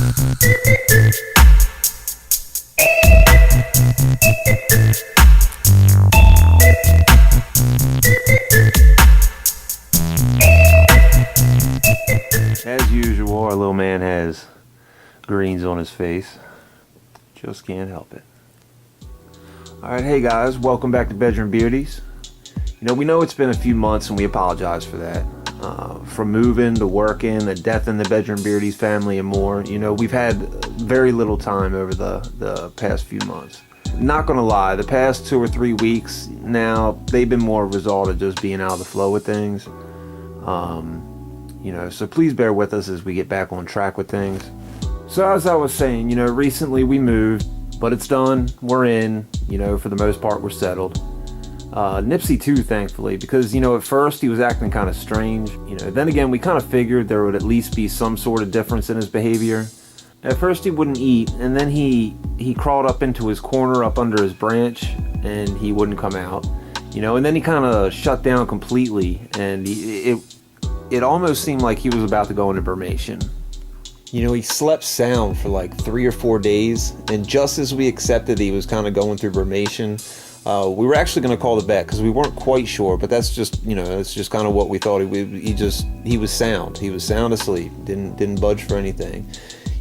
As usual, our little man has greens on his face. Just can't help it. Alright, hey guys, welcome back to Bedroom Beauties. We know it's been a few months and we apologize for that. From moving to working, the death in the Bedroom Beauties family and more, we've had very little time over the past few months. Not gonna lie, the past 2 or 3 weeks now, they've been more a result of just being out of the flow with things. So please bear with us as we get back on track with things. So as I was saying, recently we moved, but it's done. We're in, for the most part, we're settled. Nipsey too, thankfully, because, at first he was acting kind of strange. Then again, we kind of figured there would at least be some sort of difference in his behavior. At first he wouldn't eat, and then he crawled up into his corner up under his branch, and he wouldn't come out. And then he kind of shut down completely, and it almost seemed like he was about to go into Burmation. He slept sound for like 3 or 4 days, and just as we accepted he was kind of going through Burmation, we were actually going to call the vet because we weren't quite sure, but that's just, it's just kind of what we thought. He was sound. He was sound asleep, didn't budge for anything.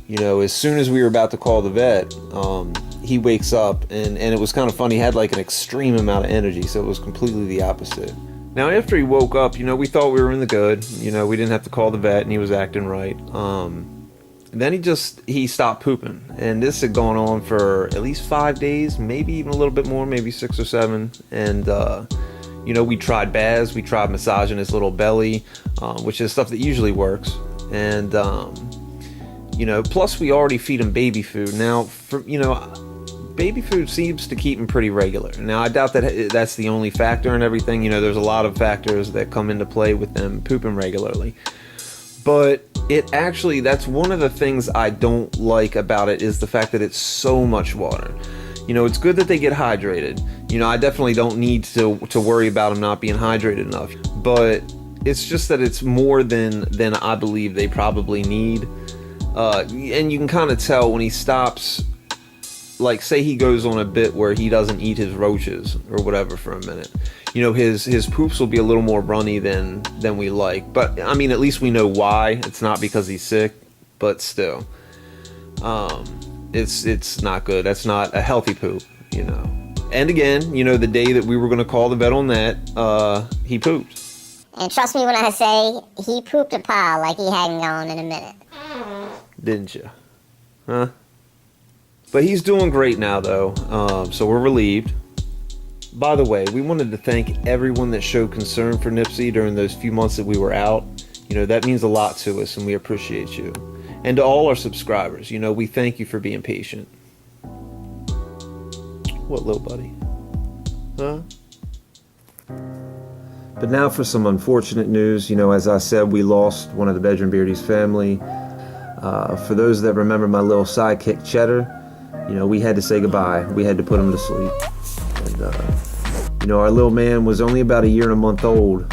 As soon as we were about to call the vet, he wakes up, and it was kind of funny. He had like an extreme amount of energy, so it was completely the opposite. Now, after he woke up, we thought we were in the good. We didn't have to call the vet, and he was acting right. Then he stopped pooping, and this had gone on for at least 5 days, maybe even a little bit more, maybe 6 or 7. And we tried baths, we tried massaging his little belly, which is stuff that usually works. And plus we already feed him baby food. Now, baby food seems to keep him pretty regular. Now, I doubt that that's the only factor in everything. There's a lot of factors that come into play with them pooping regularly. But that's one of the things I don't like about it, is the fact that it's so much water. It's good that they get hydrated. I definitely don't need to worry about them not being hydrated enough. But it's just that it's more than I believe they probably need. And you can kind of tell when he stops. Like, say he goes on a bit where he doesn't eat his roaches or whatever for a minute, his poops will be a little more runny than we like. But I mean, at least we know why. It's not because he's sick, but still, it's not good. That's not a healthy poop, And again, the day that we were going to call the vet on that, he pooped. And trust me when I say he pooped a pile like he hadn't gone in a minute. Didn't you? Huh? But he's doing great now, though, so we're relieved. By the way, we wanted to thank everyone that showed concern for Nipsey during those few months that we were out. That means a lot to us, and we appreciate you. And to all our subscribers, we thank you for being patient. What, little buddy? Huh? But now for some unfortunate news. As I said, we lost one of the Bedroom Beauties family. For those that remember my little sidekick, Cheddar, we had to say goodbye. We had to put him to sleep. And, our little man was only about 1 year and a month old.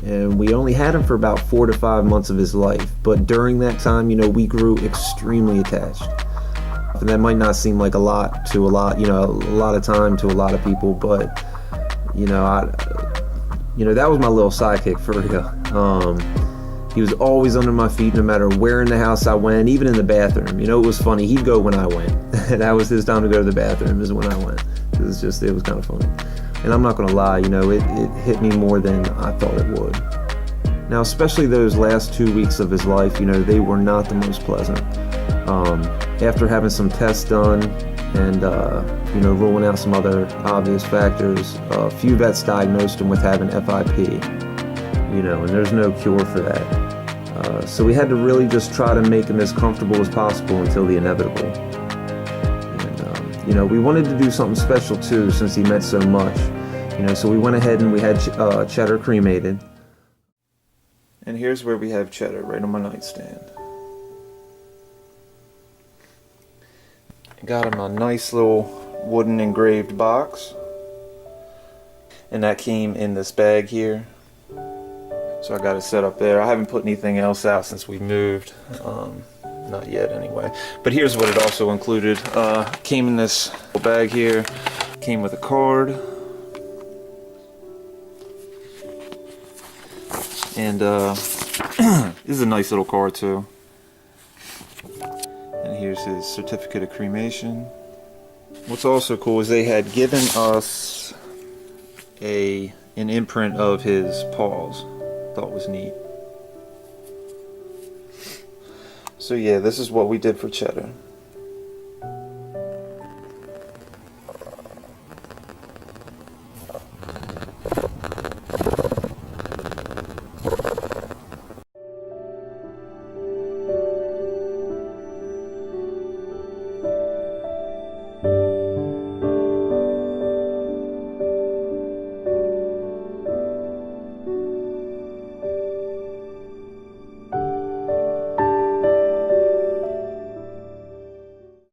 And we only had him for about 4 to 5 months of his life. But during that time, we grew extremely attached. And that might not seem like a lot of time to a lot of people. But, that was my little sidekick for real. He was always under my feet no matter where in the house I went, even in the bathroom. It was funny. He'd go when I went. That was his time to go to the bathroom, is when I went. It was kind of funny. And I'm not going to lie, it hit me more than I thought it would. Now, especially those last 2 weeks of his life, they were not the most pleasant. After having some tests done and, ruling out some other obvious factors, a few vets diagnosed him with having FIP. And there's no cure for that. So we had to really just try to make him as comfortable as possible until the inevitable. And, we wanted to do something special too, since he meant so much. So we went ahead and we had Cheddar cremated. And here's where we have Cheddar, right on my nightstand. Got him a nice little wooden engraved box. And that came in this bag here. So I got it set up there. I haven't put anything else out since we moved. Not yet, anyway. But here's what it also included. Came in this bag here. Came with a card. And this is a nice little card too. And here's his certificate of cremation. What's also cool is they had given us an imprint of his paws. Thought was neat. So yeah, this is what we did for Cheddar.